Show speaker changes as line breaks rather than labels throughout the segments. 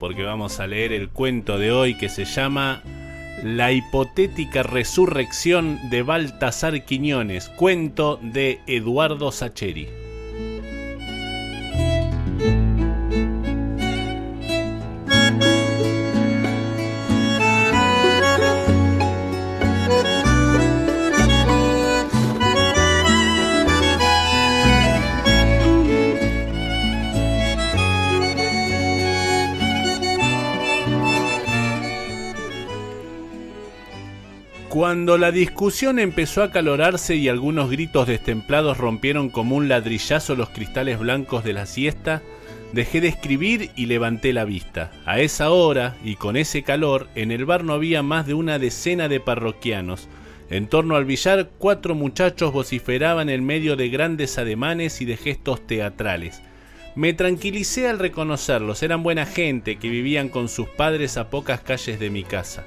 porque vamos a leer el cuento de hoy que se llama La hipotética resurrección de Baltasar Quiñones, cuento de Eduardo Sacheri. Cuando la discusión empezó a acalorarse y algunos gritos destemplados rompieron como un ladrillazo los cristales blancos de la siesta, dejé de escribir y levanté la vista. A esa hora, y con ese calor, en el bar no había más de una decena de parroquianos. En torno al billar, 4 muchachos vociferaban en medio de grandes ademanes y de gestos teatrales. Me tranquilicé al reconocerlos, eran buena gente que vivían con sus padres a pocas calles de mi casa.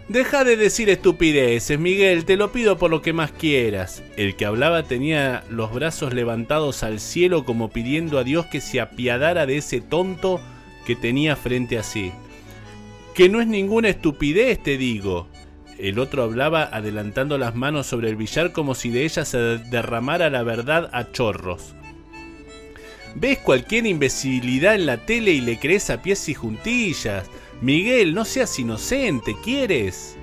Deja de decir estupideces, Miguel, te lo pido por lo que más quieras. El que hablaba tenía los brazos levantados al cielo como pidiendo a Dios que se apiadara de ese tonto que tenía frente a sí. Que no es ninguna estupidez, te digo. El otro hablaba adelantando las manos sobre el billar como si de ellas se derramara la verdad a chorros. ¿Ves cualquier imbecilidad en la tele y le crees a pies y juntillas? Miguel, no seas inocente, ¿quieres?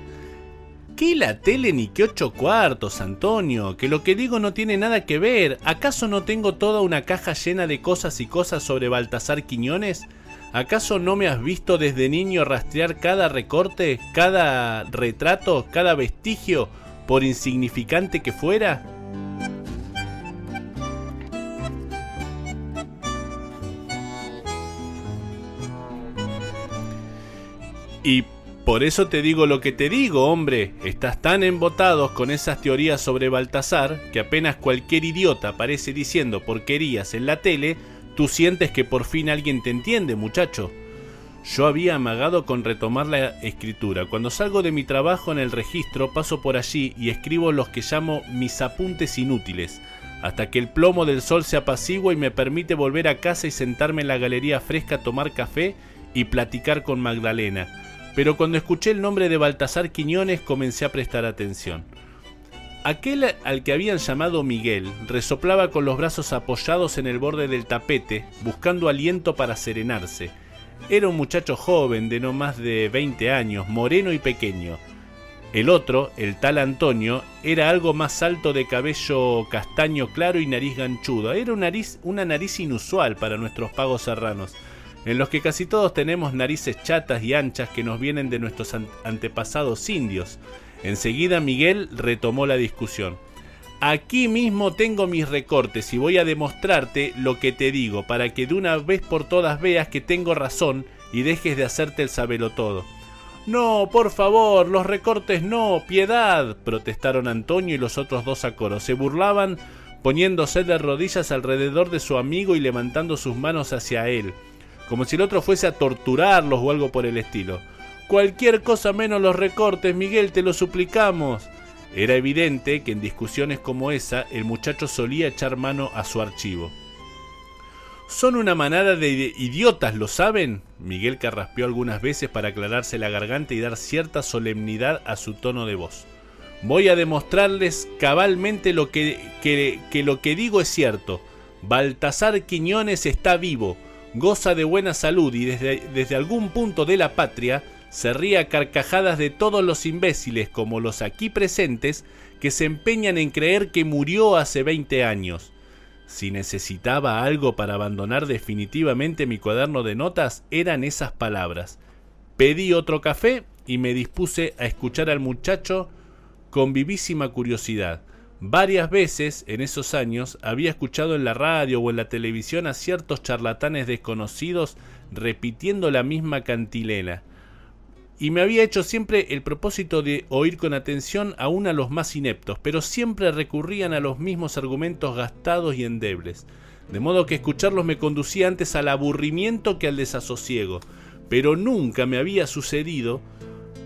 ¿Qué la tele ni qué 8 cuartos, Antonio? Que lo que digo no tiene nada que ver. ¿Acaso no tengo toda una caja llena de cosas y cosas sobre Baltasar Quiñones? ¿Acaso no me has visto desde niño rastrear cada recorte, cada retrato, cada vestigio, por insignificante que fuera? Y por eso te digo lo que te digo, hombre. Estás tan embotados con esas teorías sobre Baltasar que apenas cualquier idiota aparece diciendo porquerías en la tele, tú sientes que por fin alguien te entiende, muchacho. Yo había amagado con retomar la escritura. Cuando salgo de mi trabajo en el registro, paso por allí y escribo los que llamo mis apuntes inútiles, hasta que el plomo del sol se apacigua y me permite volver a casa y sentarme en la galería fresca a tomar café y platicar con Magdalena. Pero cuando escuché el nombre de Baltasar Quiñones comencé a prestar atención. Aquel al que habían llamado Miguel resoplaba con los brazos apoyados en el borde del tapete, buscando aliento para serenarse. Era un muchacho joven de no más de 20 años, moreno y pequeño. El otro, el tal Antonio, era algo más alto, de cabello castaño claro y nariz ganchuda. Era una nariz inusual para nuestros pagos serranos, en los que casi todos tenemos narices chatas y anchas que nos vienen de nuestros antepasados indios. Enseguida Miguel retomó la discusión. Aquí mismo tengo mis recortes y voy a demostrarte lo que te digo, para que de una vez por todas veas que tengo razón y dejes de hacerte el sabelotodo. No, por favor, los recortes no, piedad, protestaron Antonio y los otros dos a coro. Se burlaban poniéndose de rodillas alrededor de su amigo y levantando sus manos hacia él, como si el otro fuese a torturarlos o algo por el estilo. Cualquier cosa menos los recortes, Miguel, te lo suplicamos. Era evidente que en discusiones como esa el muchacho solía echar mano a su archivo. Son una manada de idiotas, ¿lo saben? Miguel carraspeó algunas veces para aclararse la garganta y dar cierta solemnidad a su tono de voz. Voy a demostrarles cabalmente lo que lo que digo es cierto. Baltasar Quiñones está vivo, goza de buena salud y desde algún punto de la patria se ríe a carcajadas de todos los imbéciles como los aquí presentes que se empeñan en creer que murió hace 20 años. Si necesitaba algo para abandonar definitivamente mi cuaderno de notas, eran esas palabras. Pedí otro café y me dispuse a escuchar al muchacho con vivísima curiosidad. Varias veces en esos años había escuchado en la radio o en la televisión a ciertos charlatanes desconocidos repitiendo la misma cantilena, y me había hecho siempre el propósito de oír con atención aún a los más ineptos, pero siempre recurrían a los mismos argumentos gastados y endebles, de modo que escucharlos me conducía antes al aburrimiento que al desasosiego. Pero nunca me había sucedido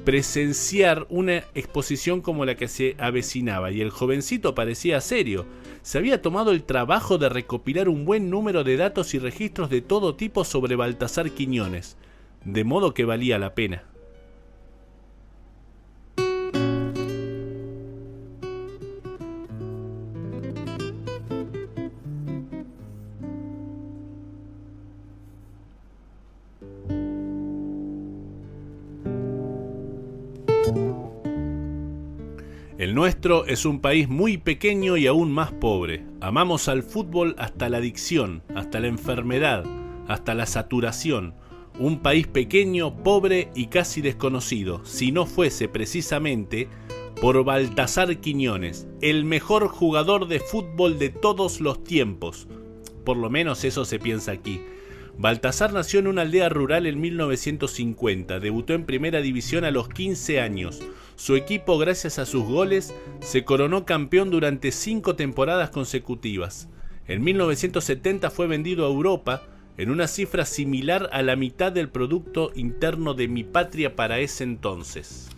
presenciar una exposición como la que se avecinaba, y el jovencito parecía serio. Se había tomado el trabajo de recopilar un buen número de datos y registros de todo tipo sobre Baltasar Quiñones. de modo que valía la pena. El nuestro es un país muy pequeño y aún más pobre. Amamos al fútbol hasta la adicción, hasta la enfermedad, hasta la saturación. Un país pequeño, pobre y casi desconocido, si no fuese precisamente por Baltasar Quiñones, el mejor jugador de fútbol de todos los tiempos. Por lo menos eso se piensa aquí. Baltasar nació en una aldea rural en 1950, debutó en primera división a los 15 años. Su equipo, gracias a sus goles, se coronó campeón durante 5 temporadas consecutivas. En 1970 fue vendido a Europa en una cifra similar a la mitad del Producto Interno de mi patria para ese entonces.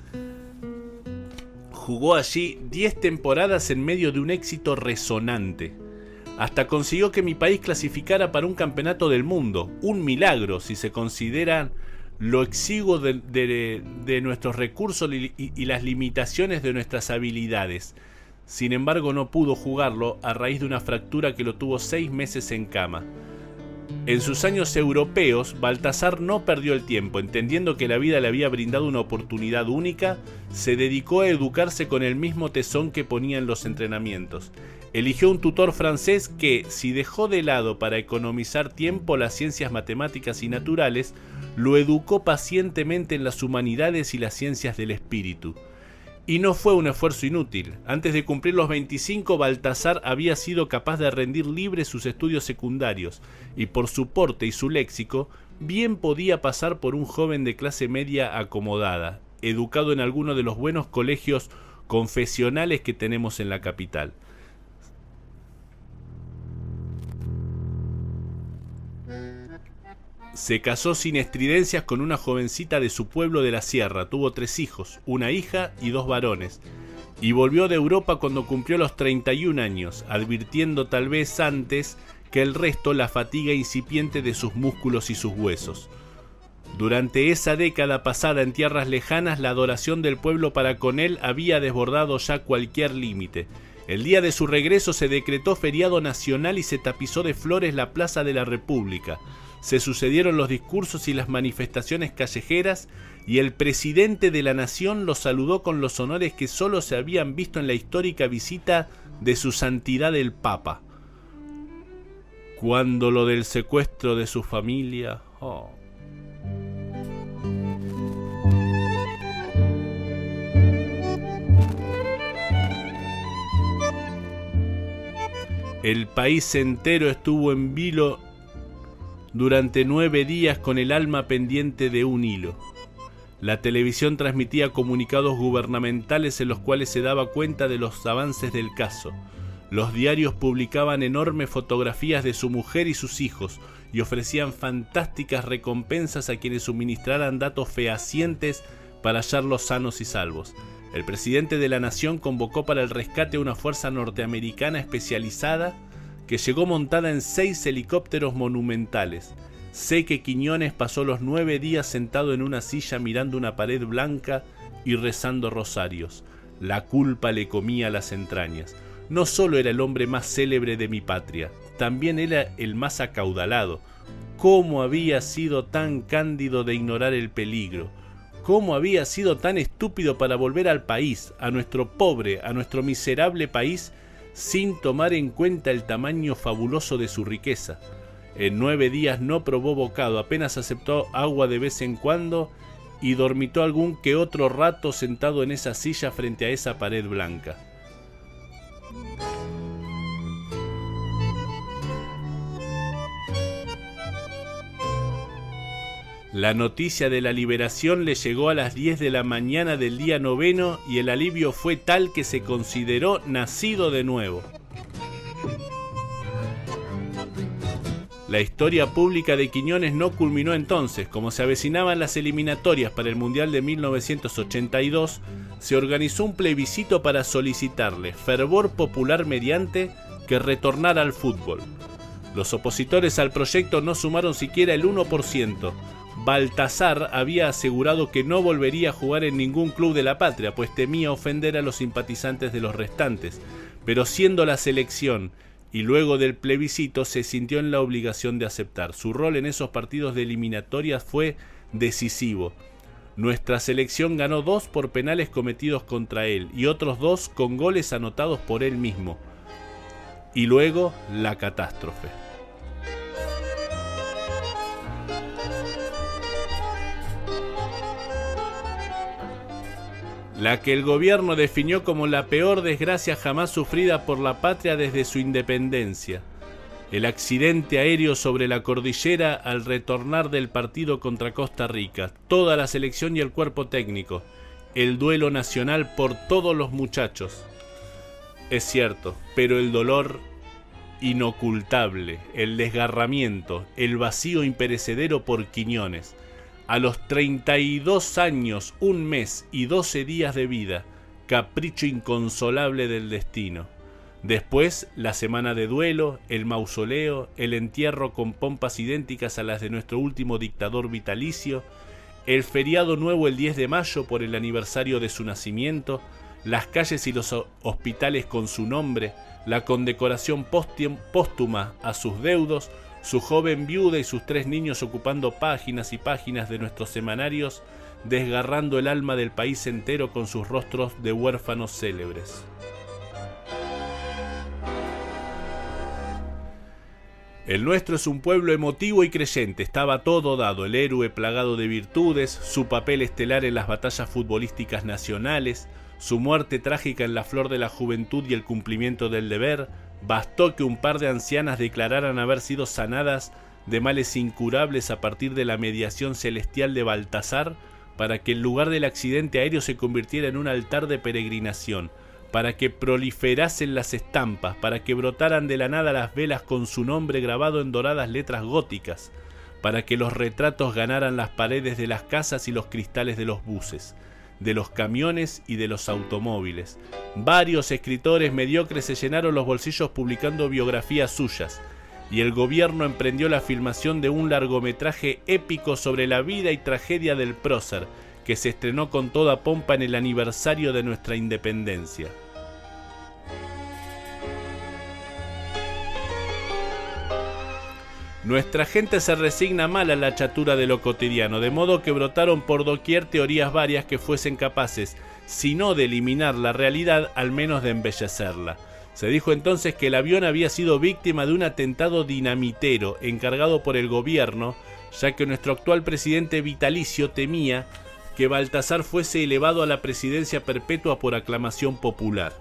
Jugó allí 10 temporadas en medio de un éxito resonante. Hasta consiguió que mi país clasificara para un campeonato del mundo, un milagro si se consideran lo exiguo de nuestros recursos y las limitaciones de nuestras habilidades. Sin embargo, no pudo jugarlo a raíz de una fractura que lo tuvo 6 meses en cama. En sus años europeos, Baltasar no perdió el tiempo, entendiendo que la vida le había brindado una oportunidad única, se dedicó a educarse con el mismo tesón que ponía en los entrenamientos. Eligió un tutor francés que, si dejó de lado para economizar tiempo las ciencias matemáticas y naturales, lo educó pacientemente en las humanidades y las ciencias del espíritu. Y no fue un esfuerzo inútil. Antes de cumplir los 25, Baltasar había sido capaz de rendir libres sus estudios secundarios, y por su porte y su léxico, bien podía pasar por un joven de clase media acomodada, educado en alguno de los buenos colegios confesionales que tenemos en la capital. Se casó sin estridencias con una jovencita de su pueblo de la sierra, tuvo 3 hijos, una hija y 2 varones, y volvió de Europa cuando cumplió los 31 años, advirtiendo tal vez antes que el resto la fatiga incipiente de sus músculos y sus huesos. Durante esa década pasada en tierras lejanas, la adoración del pueblo para con él había desbordado ya cualquier límite. El día de su regreso se decretó feriado nacional y se tapizó de flores la Plaza de la República. Se sucedieron los discursos y las manifestaciones callejeras, y el presidente de la nación lo saludó con los honores que solo se habían visto en la histórica visita de su santidad el Papa. Cuando lo del secuestro de su familia... El país entero estuvo en vilo durante 9 días con el alma pendiente de un hilo. La televisión transmitía comunicados gubernamentales en los cuales se daba cuenta de los avances del caso. Los diarios publicaban enormes fotografías de su mujer y sus hijos y ofrecían fantásticas recompensas a quienes suministraran datos fehacientes para hallarlos sanos y salvos. El presidente de la nación convocó para el rescate a una fuerza norteamericana especializada que llegó montada en 6 helicópteros monumentales. Sé que Quiñones pasó los 9 días sentado en una silla mirando una pared blanca y rezando rosarios. La culpa le comía las entrañas. No solo era el hombre más célebre de mi patria, también era el más acaudalado. ¿Cómo había sido tan cándido de ignorar el peligro? ¿Cómo había sido tan estúpido para volver al país, a nuestro pobre, a nuestro miserable país, sin tomar en cuenta el tamaño fabuloso de su riqueza? En 9 días no probó bocado, apenas aceptó agua de vez en cuando y dormitó algún que otro rato sentado en esa silla frente a esa pared blanca. La noticia de la liberación le llegó a las 10 de la mañana del día 9 y el alivio fue tal que se consideró nacido de nuevo. La historia pública de Quiñones no culminó entonces. Como se avecinaban las eliminatorias para el Mundial de 1982, se organizó un plebiscito para solicitarle, fervor popular mediante, que retornara al fútbol. Los opositores al proyecto no sumaron siquiera el 1%. Baltasar había asegurado que no volvería a jugar en ningún club de la patria, pues temía ofender a los simpatizantes de los restantes, pero siendo la selección y luego del plebiscito se sintió en la obligación de aceptar. Su rol en esos partidos de eliminatorias fue decisivo. Nuestra selección ganó 2 por penales cometidos contra él y otros 2 con goles anotados por él mismo. Y luego la catástrofe. La que el gobierno definió como la peor desgracia jamás sufrida por la patria desde su independencia. El accidente aéreo sobre la cordillera al retornar del partido contra Costa Rica, toda la selección y el cuerpo técnico, el duelo nacional por todos los muchachos. Es cierto, pero el dolor inocultable, el desgarramiento, el vacío imperecedero por Quiñones. A los 32 años, 1 mes y 12 días de vida, capricho inconsolable del destino. Después, la semana de duelo, el mausoleo, el entierro con pompas idénticas a las de nuestro último dictador vitalicio, el feriado nuevo el 10 de mayo por el aniversario de su nacimiento, las calles y los hospitales con su nombre, la condecoración póstuma a sus deudos, su joven viuda y sus 3 niños ocupando páginas y páginas de nuestros semanarios, desgarrando el alma del país entero con sus rostros de huérfanos célebres. El nuestro es un pueblo emotivo y creyente, estaba todo dado, el héroe plagado de virtudes, su papel estelar en las batallas futbolísticas nacionales, su muerte trágica en la flor de la juventud y el cumplimiento del deber. Bastó que un par de ancianas declararan haber sido sanadas de males incurables a partir de la mediación celestial de Baltasar para que el lugar del accidente aéreo se convirtiera en un altar de peregrinación, para que proliferasen las estampas, para que brotaran de la nada las velas con su nombre grabado en doradas letras góticas, para que los retratos ganaran las paredes de las casas y los cristales de los buses, de los camiones y de los automóviles. Varios escritores mediocres se llenaron los bolsillos publicando biografías suyas, y el gobierno emprendió la filmación de un largometraje épico sobre la vida y tragedia del prócer, que se estrenó con toda pompa en el aniversario de nuestra independencia. Nuestra gente se resigna mal a la chatura de lo cotidiano, de modo que brotaron por doquier teorías varias que fuesen capaces, si no de eliminar la realidad, al menos de embellecerla. Se dijo entonces que el avión había sido víctima de un atentado dinamitero encargado por el gobierno, ya que nuestro actual presidente vitalicio temía que Baltasar fuese elevado a la presidencia perpetua por aclamación popular.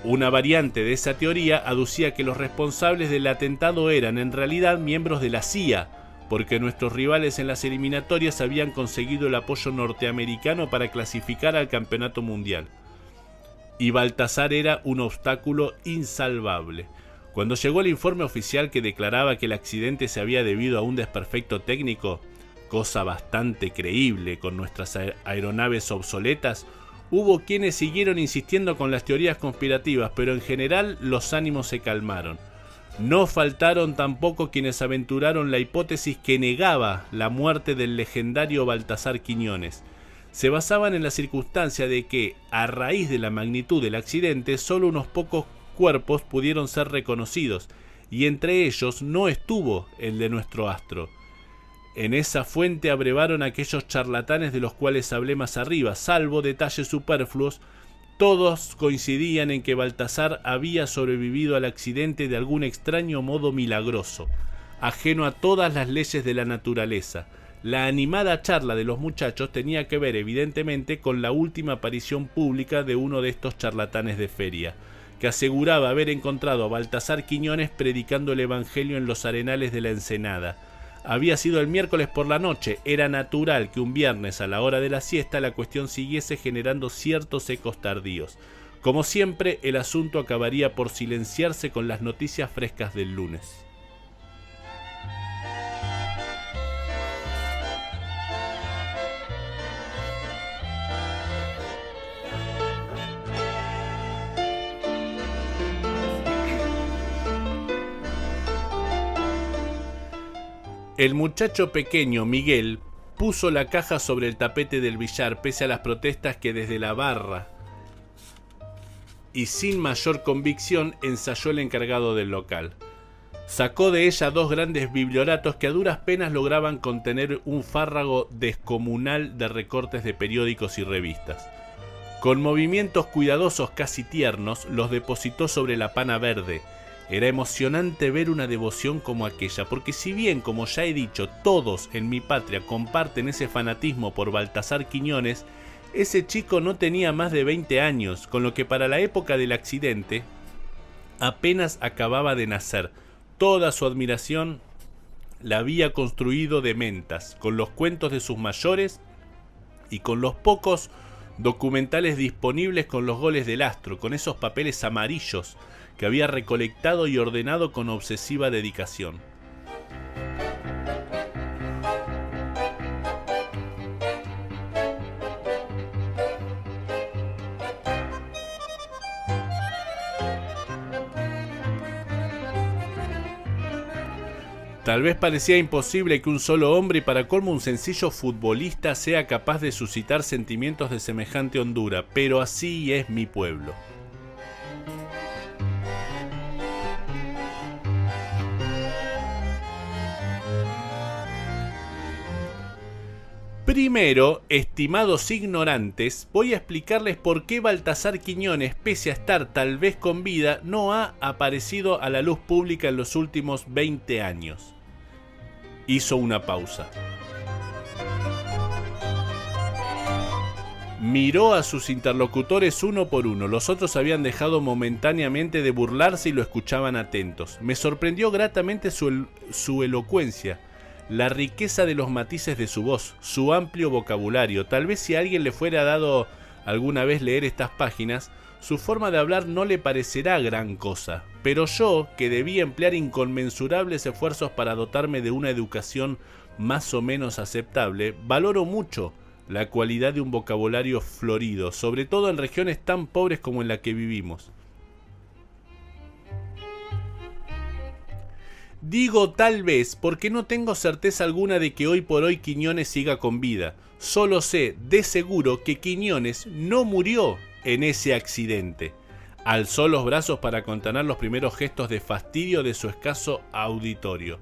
Una variante de esa teoría aducía que los responsables del atentado eran en realidad miembros de la CIA, porque nuestros rivales en las eliminatorias habían conseguido el apoyo norteamericano para clasificar al campeonato mundial. Y Baltasar era un obstáculo insalvable. Cuando llegó el informe oficial que declaraba que el accidente se había debido a un desperfecto técnico, cosa bastante creíble con nuestras aeronaves obsoletas, hubo quienes siguieron insistiendo con las teorías conspirativas, pero en general los ánimos se calmaron. No faltaron tampoco quienes aventuraron la hipótesis que negaba la muerte del legendario Baltasar Quiñones. Se basaban en la circunstancia de que, a raíz de la magnitud del accidente, solo unos pocos cuerpos pudieron ser reconocidos, y entre ellos no estuvo el de nuestro astro. En esa fuente abrevaron aquellos charlatanes de los cuales hablé más arriba, salvo detalles superfluos. Todos coincidían en que Baltasar había sobrevivido al accidente de algún extraño modo milagroso, ajeno a todas las leyes de la naturaleza. La animada charla de los muchachos tenía que ver evidentemente con la última aparición pública de uno de estos charlatanes de feria, que aseguraba haber encontrado a Baltasar Quiñones predicando el evangelio en los arenales de la Ensenada. Había sido el miércoles por la noche, era natural que un viernes a la hora de la siesta la cuestión siguiese generando ciertos ecos tardíos. Como siempre, el asunto acabaría por silenciarse con las noticias frescas del lunes. El muchacho pequeño, Miguel, puso la caja sobre el tapete del billar pese a las protestas que desde la barra y sin mayor convicción ensayó el encargado del local. Sacó de ella 2 grandes biblioratos que a duras penas lograban contener un fárrago descomunal de recortes de periódicos y revistas. Con movimientos cuidadosos casi tiernos los depositó sobre la pana verde. Era emocionante ver una devoción como aquella, porque si bien, como ya he dicho, todos en mi patria comparten ese fanatismo por Baltasar Quiñones, ese chico no tenía más de 20 años, con lo que para la época del accidente apenas acababa de nacer. Toda su admiración la había construido de mentas, con los cuentos de sus mayores y con los pocos documentales disponibles con los goles del astro, con esos papeles amarillos que había recolectado y ordenado con obsesiva dedicación. Tal vez parecía imposible que un solo hombre y para colmo un sencillo futbolista sea capaz de suscitar sentimientos de semejante hondura, pero así es mi pueblo. Primero, estimados ignorantes, voy a explicarles por qué Baltasar Quiñones, pese a estar tal vez con vida, no ha aparecido a la luz pública en los últimos 20 años. Hizo una pausa. Miró a sus interlocutores uno por uno. Los otros habían dejado momentáneamente de burlarse y lo escuchaban atentos. Me sorprendió gratamente su elocuencia, la riqueza de los matices de su voz, su amplio vocabulario. Tal vez si a alguien le fuera dado alguna vez leer estas páginas, su forma de hablar no le parecerá gran cosa, pero yo, que debía emplear inconmensurables esfuerzos para dotarme de una educación más o menos aceptable, valoro mucho la cualidad de un vocabulario florido, sobre todo en regiones tan pobres como en la que vivimos. Digo tal vez porque no tengo certeza alguna de que hoy por hoy Quiñones siga con vida. Solo sé de seguro que Quiñones no murió en ese accidente. Alzó los brazos para contener los primeros gestos de fastidio de su escaso auditorio.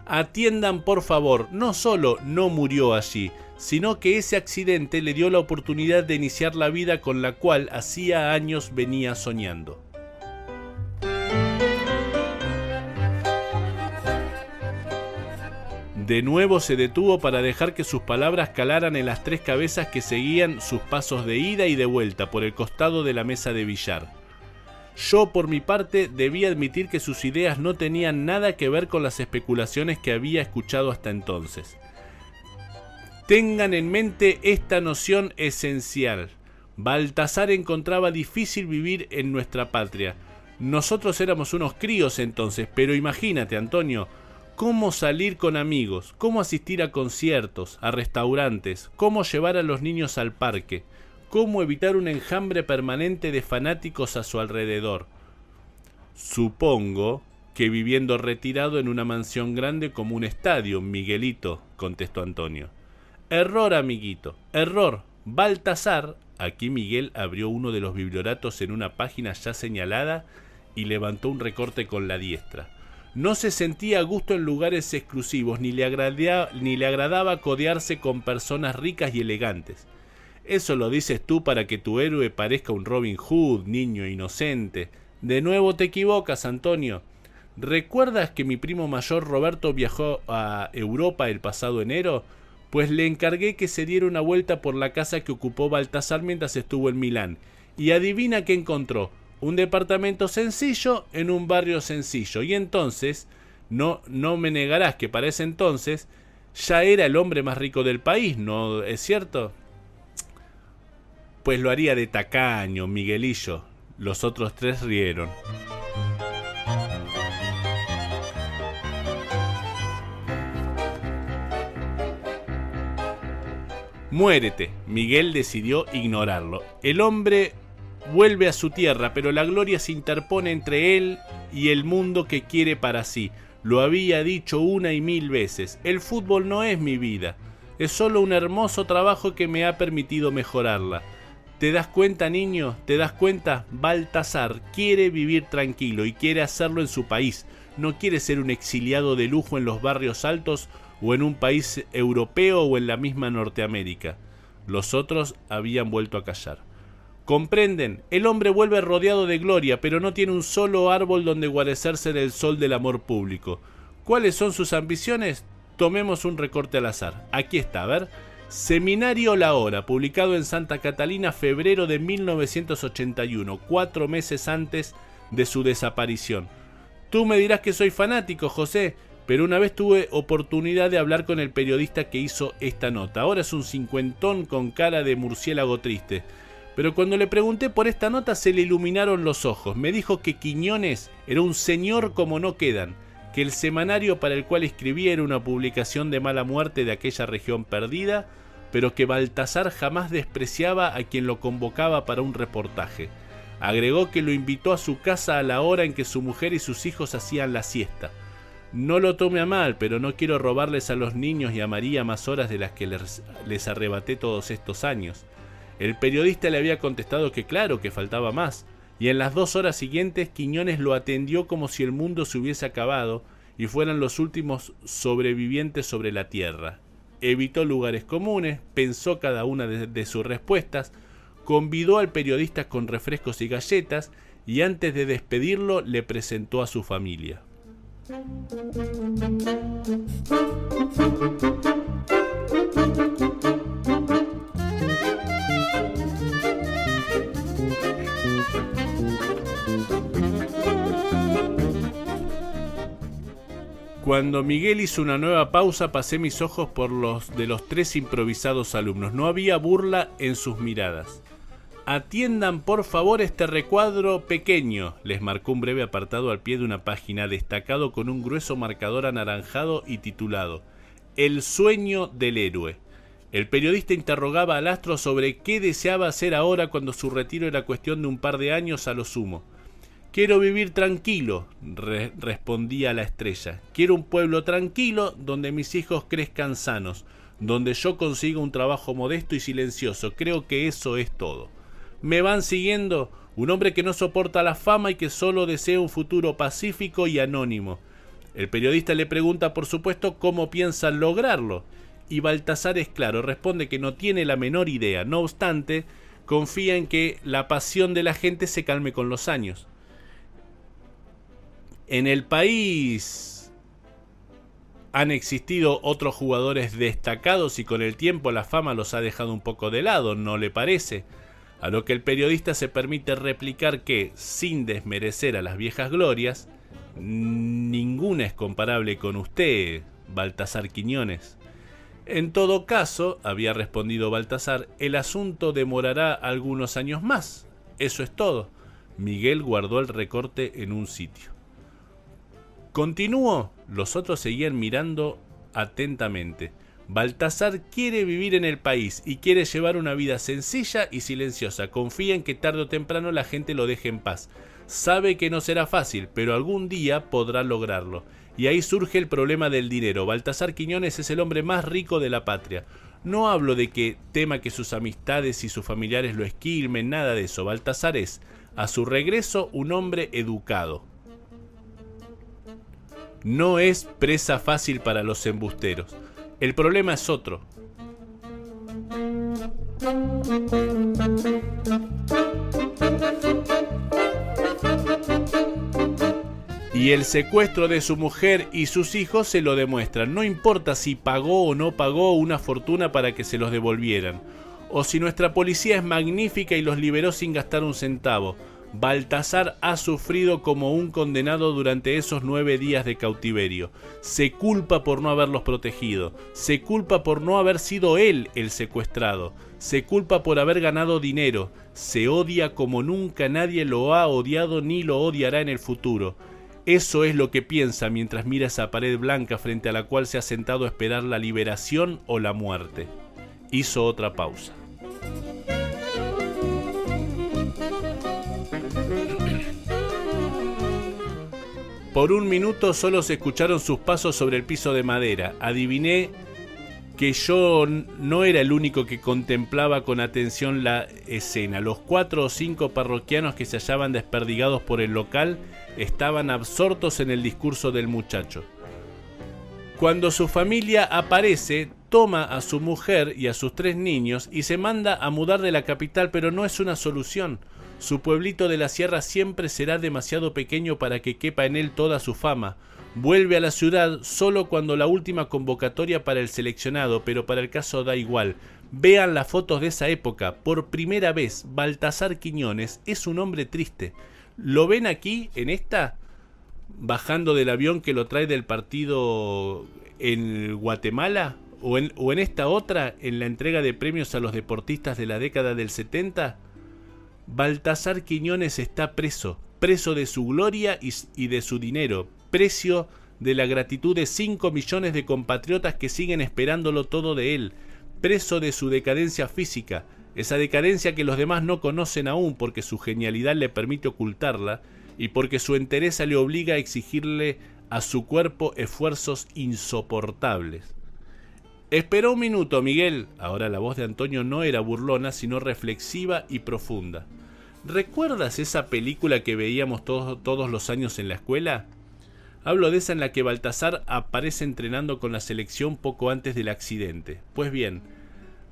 Atiendan por favor, no solo no murió allí, sino que ese accidente le dio la oportunidad de iniciar la vida con la cual hacía años venía soñando. De nuevo se detuvo para dejar que sus palabras calaran en las 3 cabezas que seguían sus pasos de ida y de vuelta por el costado de la mesa de billar. Yo, por mi parte, debía admitir que sus ideas no tenían nada que ver con las especulaciones que había escuchado hasta entonces. Tengan en mente esta noción esencial. Baltasar encontraba difícil vivir en nuestra patria. Nosotros éramos unos críos entonces, pero imagínate, Antonio, cómo salir con amigos, cómo asistir a conciertos, a restaurantes, cómo llevar a los niños al parque, cómo evitar un enjambre permanente de fanáticos a su alrededor. Supongo que viviendo retirado en una mansión grande como un estadio, Miguelito, contestó Antonio. Error, amiguito, error. Baltasar, aquí Miguel abrió uno de los biblioratos en una página ya señalada y levantó un recorte con la diestra. No se sentía a gusto en lugares exclusivos, ni le agradaba codearse con personas ricas y elegantes. Eso lo dices tú para que tu héroe parezca un Robin Hood, niño inocente. De nuevo te equivocas, Antonio. ¿Recuerdas que mi primo mayor Roberto viajó a Europa el pasado enero? Pues le encargué que se diera una vuelta por la casa que ocupó Baltasar mientras estuvo en Milán. Y adivina qué encontró. Un departamento sencillo en un barrio sencillo. Y entonces, no me negarás que para ese entonces ya era el hombre más rico del país, ¿no es cierto? Pues lo haría de tacaño, Miguelillo. Los otros 3 rieron. Muérete. Miguel decidió ignorarlo. El hombre vuelve a su tierra, pero la gloria se interpone entre él y el mundo que quiere para sí. Lo había dicho una y mil veces. El fútbol no es mi vida. Es solo un hermoso trabajo que me ha permitido mejorarla. ¿Te das cuenta, niño? ¿Te das cuenta? Baltasar quiere vivir tranquilo y quiere hacerlo en su país. No quiere ser un exiliado de lujo en los barrios altos o en un país europeo o en la misma Norteamérica. Los otros habían vuelto a callar. ¿Comprenden? El hombre vuelve rodeado de gloria, pero no tiene un solo árbol donde guarecerse del sol del amor público. ¿Cuáles son sus ambiciones? Tomemos un recorte al azar. Aquí está, a ver. Seminario La Hora, publicado en Santa Catalina, febrero de 1981, 4 meses antes de su desaparición. Tú me dirás que soy fanático, José, pero una vez tuve oportunidad de hablar con el periodista que hizo esta nota. Ahora es un cincuentón con cara de murciélago triste. Pero cuando le pregunté por esta nota se le iluminaron los ojos. Me dijo que Quiñones era un señor como no quedan, que el semanario para el cual escribía era una publicación de mala muerte de aquella región perdida, pero que Baltasar jamás despreciaba a quien lo convocaba para un reportaje. Agregó que lo invitó a su casa a la hora en que su mujer y sus hijos hacían la siesta. No lo tome a mal, pero no quiero robarles a los niños y a María más horas de las que les arrebaté todos estos años. El periodista le había contestado que claro, que faltaba más, y en las 2 horas siguientes Quiñones lo atendió como si el mundo se hubiese acabado y fueran los últimos sobrevivientes sobre la tierra. Evitó lugares comunes, pensó cada una de sus respuestas, convidó al periodista con refrescos y galletas y antes de despedirlo le presentó a su familia. Cuando Miguel hizo una nueva pausa, pasé mis ojos por los de los 3 improvisados alumnos. No había burla en sus miradas. Atiendan por favor este recuadro pequeño, les marcó un breve apartado al pie de una página destacado con un grueso marcador anaranjado y titulado El sueño del héroe. El periodista interrogaba al astro sobre qué deseaba hacer ahora cuando su retiro era cuestión de un par de años a lo sumo. Quiero vivir tranquilo, respondía la estrella. Quiero un pueblo tranquilo donde mis hijos crezcan sanos, donde yo consiga un trabajo modesto y silencioso. Creo que eso es todo. ¿Me van siguiendo? Un hombre que no soporta la fama y que solo desea un futuro pacífico y anónimo. El periodista le pregunta, por supuesto, cómo piensan lograrlo. Y Baltasar es claro, responde que no tiene la menor idea. No obstante, confía en que la pasión de la gente se calme con los años. En el país han existido otros jugadores destacados y con el tiempo la fama los ha dejado un poco de lado, ¿no le parece? A lo que el periodista se permite replicar que, sin desmerecer a las viejas glorias, ninguna es comparable con usted, Baltasar Quiñones. En todo caso, había respondido Baltasar, el asunto demorará algunos años más. Eso es todo. Miguel guardó el recorte en un sitio. ¿Continúo? Los otros seguían mirando atentamente. Baltasar quiere vivir en el país y quiere llevar una vida sencilla y silenciosa. Confía en que tarde o temprano la gente lo deje en paz. Sabe que no será fácil, pero algún día podrá lograrlo. Y ahí surge el problema del dinero. Baltasar Quiñones es el hombre más rico de la patria. No hablo de que tema que sus amistades y sus familiares lo esquilmen, nada de eso. Baltasar es, a su regreso, un hombre educado. No es presa fácil para los embusteros. El problema es otro. Y el secuestro de su mujer y sus hijos se lo demuestran. No importa si pagó o no pagó una fortuna para que se los devolvieran, o si nuestra policía es magnífica y los liberó sin gastar un centavo. Baltasar ha sufrido como un condenado durante esos 9 días de cautiverio. Se culpa por no haberlos protegido. Se culpa por no haber sido él el secuestrado. Se culpa por haber ganado dinero. Se odia como nunca nadie lo ha odiado ni lo odiará en el futuro. Eso es lo que piensa mientras mira esa pared blanca frente a la cual se ha sentado a esperar la liberación o la muerte. Hizo otra pausa. Por un minuto solo se escucharon sus pasos sobre el piso de madera. Adiviné que yo no era el único que contemplaba con atención la escena. Los 4 o 5 parroquianos que se hallaban desperdigados por el local estaban absortos en el discurso del muchacho. Cuando su familia aparece, toma a su mujer y a sus 3 niños y se manda a mudar de la capital, pero no es una solución. Su pueblito de la sierra siempre será demasiado pequeño para que quepa en él toda su fama. Vuelve a la ciudad solo cuando la última convocatoria para el seleccionado, pero para el caso da igual. Vean las fotos de esa época. Por primera vez, Baltasar Quiñones es un hombre triste. ¿Lo ven aquí, en esta? Bajando del avión que lo trae del partido en Guatemala. ¿O en esta otra, en la entrega de premios a los deportistas de la década del 70? Baltasar Quiñones está preso de su gloria y de su dinero, precio de la gratitud de 5 millones de compatriotas que siguen esperándolo todo de él, preso de su decadencia física, esa decadencia que los demás no conocen aún porque su genialidad le permite ocultarla y porque su entereza le obliga a exigirle a su cuerpo esfuerzos insoportables. Esperó un minuto, Miguel. Ahora la voz de Antonio no era burlona, sino reflexiva y profunda. ¿Recuerdas esa película que veíamos todos los años en la escuela? Hablo de esa en la que Baltasar aparece entrenando con la selección poco antes del accidente. Pues bien,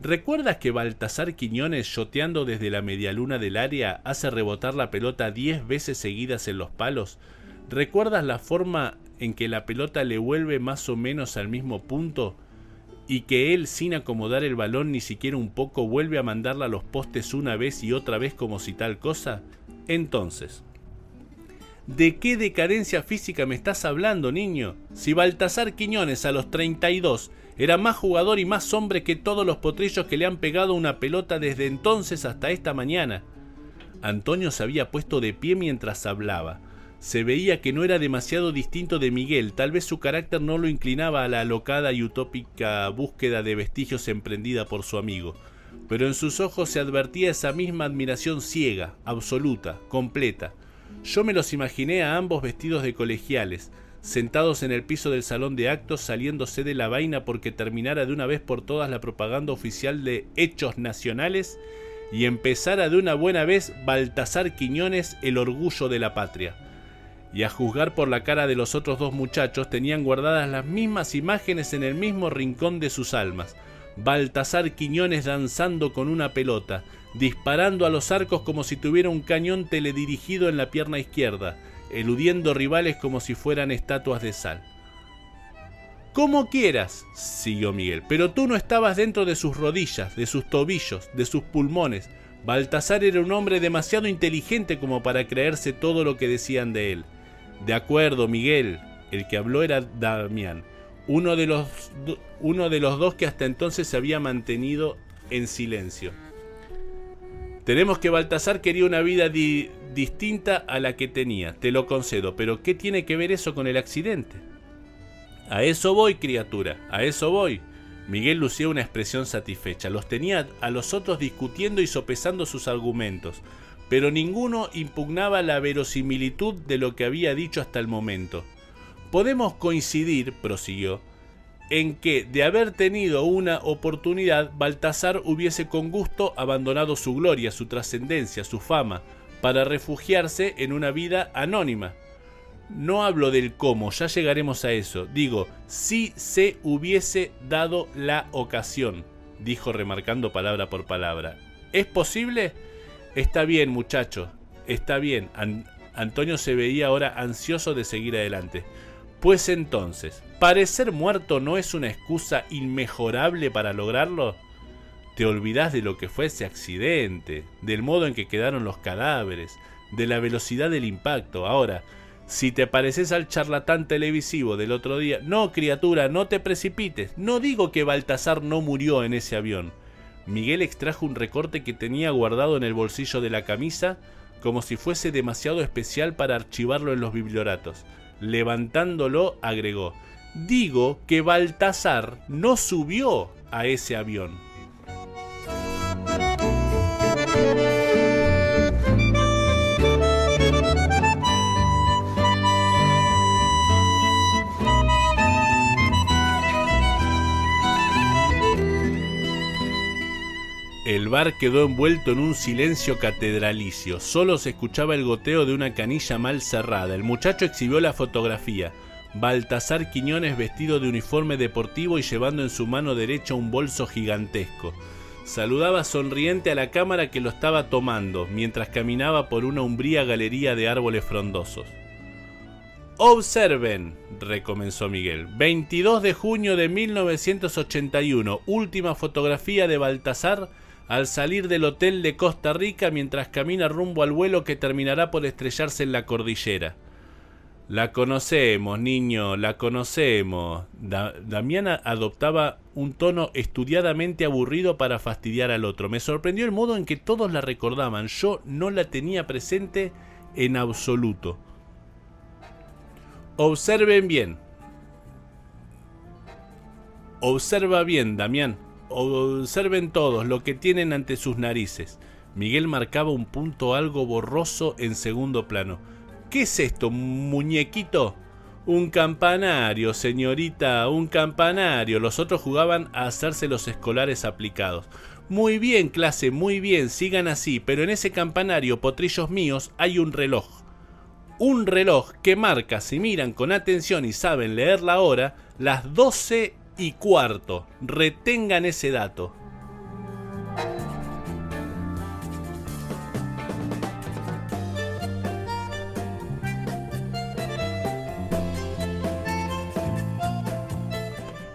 ¿recuerdas que Baltasar Quiñones, shoteando desde la medialuna del área, hace rebotar la pelota 10 veces seguidas en los palos? ¿Recuerdas la forma en que la pelota le vuelve más o menos al mismo punto? Y que él, sin acomodar el balón ni siquiera un poco, vuelve a mandarla a los postes una vez y otra vez como si tal cosa. Entonces, ¿de qué decadencia física me estás hablando, niño? Si Baltasar Quiñones a los 32 era más jugador y más hombre que todos los potrillos que le han pegado una pelota desde entonces hasta esta mañana. Antonio se había puesto de pie mientras hablaba. Se veía que no era demasiado distinto de Miguel, tal vez su carácter no lo inclinaba a la alocada y utópica búsqueda de vestigios emprendida por su amigo, pero en sus ojos se advertía esa misma admiración ciega, absoluta, completa. Yo me los imaginé a ambos vestidos de colegiales, sentados en el piso del salón de actos, saliéndose de la vaina porque terminara de una vez por todas la propaganda oficial de Hechos Nacionales y empezara de una buena vez Baltasar Quiñones, el orgullo de la patria. Y a juzgar por la cara de los otros 2 muchachos, tenían guardadas las mismas imágenes en el mismo rincón de sus almas. Baltasar Quiñones danzando con una pelota, disparando a los arcos como si tuviera un cañón teledirigido en la pierna izquierda, eludiendo rivales como si fueran estatuas de sal. Como quieras, siguió Miguel, pero tú no estabas dentro de sus rodillas, de sus tobillos, de sus pulmones. Baltasar era un hombre demasiado inteligente como para creerse todo lo que decían de él. De acuerdo, Miguel. El que habló era Damián, uno de los 2 que hasta entonces se había mantenido en silencio. Tenemos que Baltasar quería una vida distinta a la que tenía, te lo concedo, pero ¿qué tiene que ver eso con el accidente? A eso voy, criatura, a eso voy. Miguel lucía una expresión satisfecha. Los tenía a los otros discutiendo y sopesando sus argumentos, pero ninguno impugnaba la verosimilitud de lo que había dicho hasta el momento. Podemos coincidir, prosiguió, en que, de haber tenido una oportunidad, Baltasar hubiese con gusto abandonado su gloria, su trascendencia, su fama, para refugiarse en una vida anónima. No hablo del cómo, ya llegaremos a eso. Digo, si se hubiese dado la ocasión, dijo remarcando palabra por palabra. ¿Es posible? Está bien, muchacho, está bien. Antonio se veía ahora ansioso de seguir adelante. Pues entonces, ¿parecer muerto no es una excusa inmejorable para lograrlo? Te olvidás de lo que fue ese accidente, del modo en que quedaron los cadáveres, de la velocidad del impacto. Ahora, si te pareces al charlatán televisivo del otro día... No, criatura, no te precipites. No digo que Baltasar no murió en ese avión. Miguel extrajo un recorte que tenía guardado en el bolsillo de la camisa, como si fuese demasiado especial para archivarlo en los biblioratos. Levantándolo, agregó: digo que Baltasar no subió a ese avión. El bar quedó envuelto en un silencio catedralicio. Solo se escuchaba el goteo de una canilla mal cerrada. El muchacho exhibió la fotografía. Baltasar Quiñones vestido de uniforme deportivo y llevando en su mano derecha un bolso gigantesco. Saludaba sonriente a la cámara que lo estaba tomando, mientras caminaba por una umbría galería de árboles frondosos. Observen, recomenzó Miguel. 22 de junio de 1981, última fotografía de Baltasar al salir del hotel de Costa Rica mientras camina rumbo al vuelo que terminará por estrellarse en la cordillera. La conocemos, niño, la conocemos. Damián adoptaba un tono estudiadamente aburrido para fastidiar al otro. Me sorprendió el modo en que todos la recordaban. Yo no la tenía presente en absoluto. Observen bien. Observa bien, Damián. Observen todos lo que tienen ante sus narices. Miguel marcaba un punto algo borroso en segundo plano. ¿Qué es esto, muñequito? Un campanario, señorita, un campanario. Los otros jugaban a hacerse los escolares aplicados. Muy bien, clase, muy bien, sigan así, pero en ese campanario, potrillos míos, hay un reloj. Un reloj que marca, si miran con atención y saben leer la hora, las 12:15. Retengan ese dato.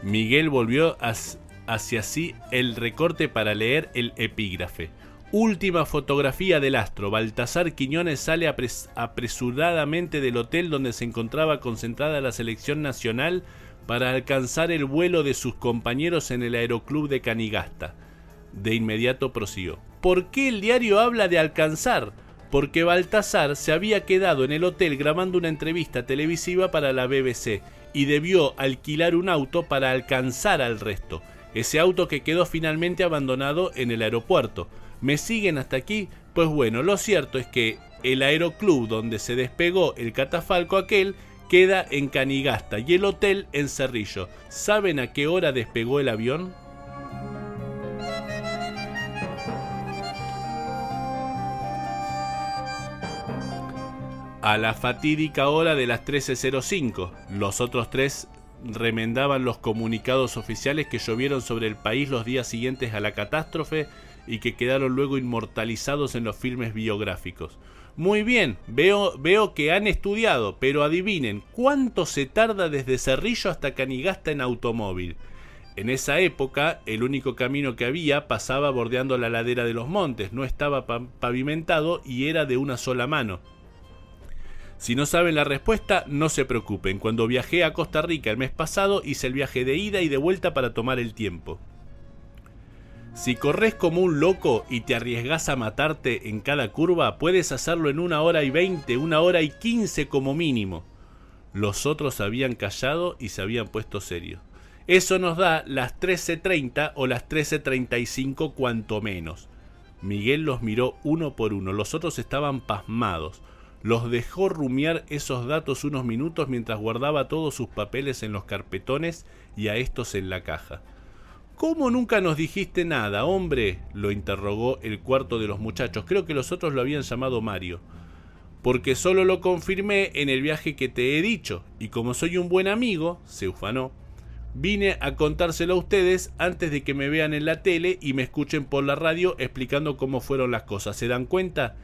Miguel volvió hacia sí el recorte para leer el epígrafe. Última fotografía del astro. Baltasar Quiñones sale apresuradamente del hotel donde se encontraba concentrada la selección nacional para alcanzar el vuelo de sus compañeros en el aeroclub de Canigasta. De inmediato prosiguió. ¿Por qué el diario habla de alcanzar? Porque Baltasar se había quedado en el hotel grabando una entrevista televisiva para la BBC y debió alquilar un auto para alcanzar al resto. Ese auto que quedó finalmente abandonado en el aeropuerto. ¿Me siguen hasta aquí? Pues bueno, lo cierto es que el aeroclub donde se despegó el catafalco aquel queda en Canigasta y el hotel en Cerrillo. ¿Saben a qué hora despegó el avión? A la fatídica hora de las 13:05. Los otros tres remendaban los comunicados oficiales que llovieron sobre el país los días siguientes a la catástrofe y que quedaron luego inmortalizados en los filmes biográficos. Muy bien, veo que han estudiado, pero adivinen, ¿cuánto se tarda desde Cerrillo hasta Canigasta en automóvil? En esa época, el único camino que había pasaba bordeando la ladera de los montes, no estaba pavimentado y era de una sola mano. Si no saben la respuesta, no se preocupen. Cuando viajé a Costa Rica el mes pasado, hice el viaje de ida y de vuelta para tomar el tiempo. Si corres como un loco y te arriesgas a matarte en cada curva, puedes hacerlo en 1 hora y 20, 1 hora y 15 como mínimo. Los otros habían callado y se habían puesto serios. Eso nos da las 13:30 o las 13:35 cuanto menos. Miguel los miró uno por uno. Los otros estaban pasmados. Los dejó rumiar esos datos unos minutos mientras guardaba todos sus papeles en los carpetones y a estos en la caja. ¿Cómo nunca nos dijiste nada, hombre?, lo interrogó el cuarto de los muchachos. Creo que los otros lo habían llamado Mario. Porque solo lo confirmé en el viaje que te he dicho, y como soy un buen amigo, se ufanó, vine a contárselo a ustedes antes de que me vean en la tele y me escuchen por la radio explicando cómo fueron las cosas. ¿Se dan cuenta?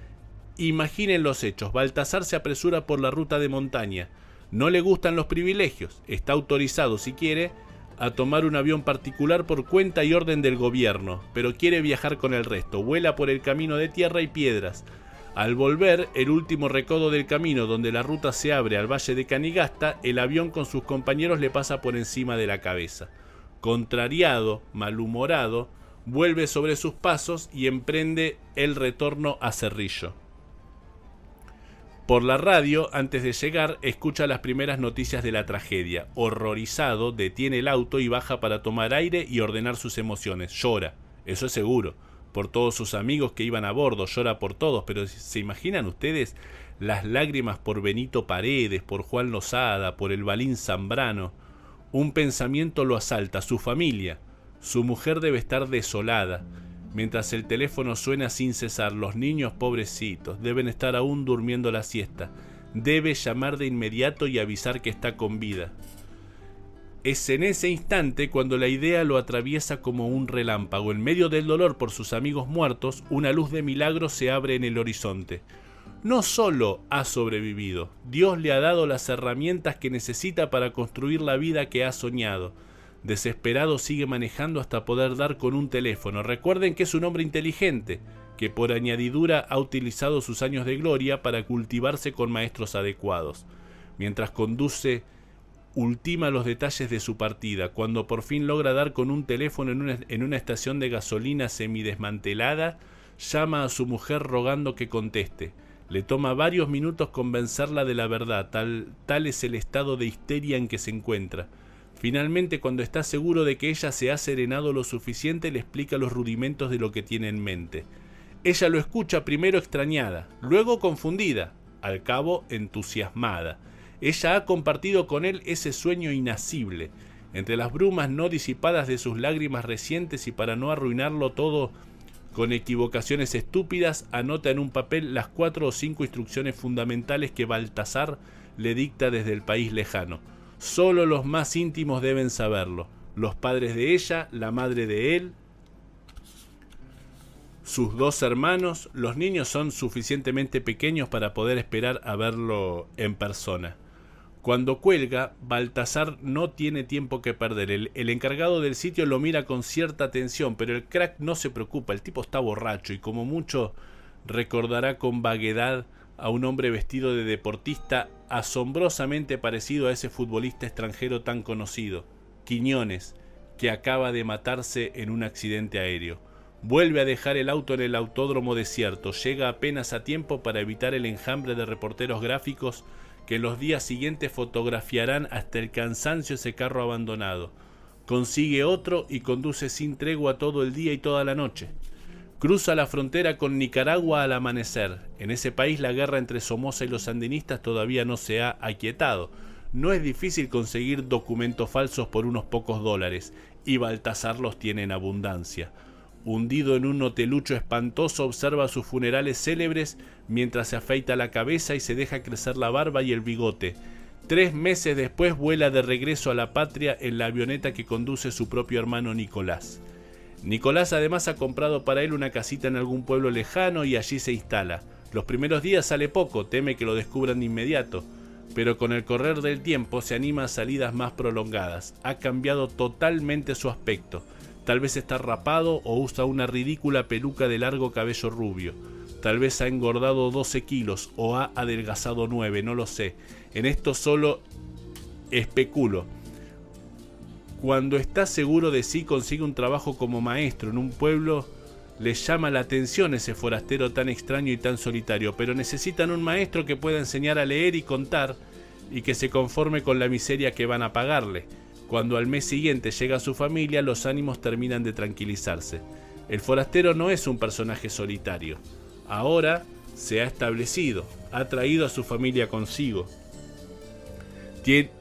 Imaginen los hechos. Baltasar se apresura por la ruta de montaña. No le gustan los privilegios. Está autorizado, si quiere, a tomar un avión particular por cuenta y orden del gobierno, pero quiere viajar con el resto. Vuela por el camino de tierra y piedras. Al volver, el último recodo del camino donde la ruta se abre al valle de Canigasta, el avión con sus compañeros le pasa por encima de la cabeza. Contrariado, malhumorado, vuelve sobre sus pasos y emprende el retorno a Cerrillo. Por la radio, antes de llegar, escucha las primeras noticias de la tragedia. Horrorizado, detiene el auto y baja para tomar aire y ordenar sus emociones. Llora, eso es seguro, por todos sus amigos que iban a bordo, llora por todos, pero ¿se imaginan ustedes las lágrimas por Benito Paredes, por Juan Lozada, por el Balín Zambrano? Un pensamiento lo asalta, su familia. Su mujer debe estar desolada. mientras el teléfono suena sin cesar. Los niños, pobrecitos, deben estar aún durmiendo la siesta. Debe llamar de inmediato y avisar que está con vida. Es en ese instante cuando la idea lo atraviesa como un relámpago. En medio del dolor por sus amigos muertos, una luz de milagro se abre en el horizonte. No solo ha sobrevivido, Dios le ha dado las herramientas que necesita para construir la vida que ha soñado. Desesperado sigue manejando hasta poder dar con un teléfono. Recuerden que es un hombre inteligente, que por añadidura ha utilizado sus años de gloria para cultivarse con maestros adecuados. Mientras conduce, ultima los detalles de su partida. Cuando por fin logra dar con un teléfono en una estación de gasolina semidesmantelada, llama a su mujer rogando que conteste. Le toma varios minutos convencerla de la verdad, tal es el estado de histeria en que se encuentra. Finalmente, cuando está seguro de que ella se ha serenado lo suficiente, le explica los rudimentos de lo que tiene en mente. Ella lo escucha primero extrañada, luego confundida, al cabo entusiasmada. Ella ha compartido con él ese sueño inacible. Entre las brumas no disipadas de sus lágrimas recientes, y para no arruinarlo todo con equivocaciones estúpidas, anota en un papel las 4 o 5 instrucciones fundamentales que Baltasar le dicta desde el país lejano. Solo los más íntimos deben saberlo. Los padres de ella, la madre de él, sus 2 hermanos. Los niños son suficientemente pequeños para poder esperar a verlo en persona. Cuando cuelga, Baltasar no tiene tiempo que perder. El encargado del sitio lo mira con cierta atención, pero el crack no se preocupa. El tipo está borracho y como mucho recordará con vaguedad a un hombre vestido de deportista asombrosamente parecido a ese futbolista extranjero tan conocido, Quiñones, que acaba de matarse en un accidente aéreo. Vuelve a dejar el auto en el autódromo desierto. Llega apenas a tiempo para evitar el enjambre de reporteros gráficos que en los días siguientes fotografiarán hasta el cansancio ese carro abandonado. Consigue otro y conduce sin tregua todo el día y toda la noche. Cruza la frontera con Nicaragua al amanecer. En ese país la guerra entre Somoza y los sandinistas todavía no se ha aquietado. No es difícil conseguir documentos falsos por unos pocos dólares, y Baltasar los tiene en abundancia. Hundido en un hotelucho espantoso, observa sus funerales célebres mientras se afeita la cabeza y se deja crecer la barba y el bigote. 3 meses después vuela de regreso a la patria en la avioneta que conduce su propio hermano Nicolás. Nicolás además ha comprado para él una casita en algún pueblo lejano y allí se instala. Los primeros días sale poco, teme que lo descubran de inmediato, pero con el correr del tiempo se anima a salidas más prolongadas. Ha cambiado totalmente su aspecto. Tal vez está rapado o usa una ridícula peluca de largo cabello rubio. Tal vez ha engordado 12 kilos o ha adelgazado 9, no lo sé. En esto solo especulo. Cuando está seguro de sí, consigue un trabajo como maestro en un pueblo. Le llama la atención ese forastero tan extraño y tan solitario, pero necesitan un maestro que pueda enseñar a leer y contar y que se conforme con la miseria que van a pagarle. Cuando al mes siguiente llega su familia, los ánimos terminan de tranquilizarse. El forastero no es un personaje solitario. Ahora se ha establecido, ha traído a su familia consigo.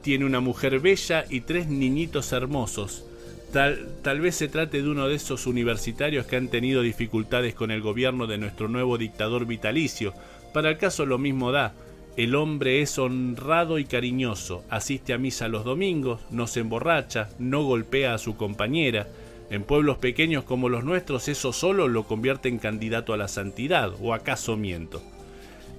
Tiene una mujer bella y 3 niñitos hermosos. Tal vez se trate de uno de esos universitarios que han tenido dificultades con el gobierno de nuestro nuevo dictador vitalicio. Para el caso lo mismo da. El hombre es honrado y cariñoso, asiste a misa los domingos, no se emborracha, no golpea a su compañera. En pueblos pequeños como los nuestros eso solo lo convierte en candidato a la santidad, ¿o acaso miento?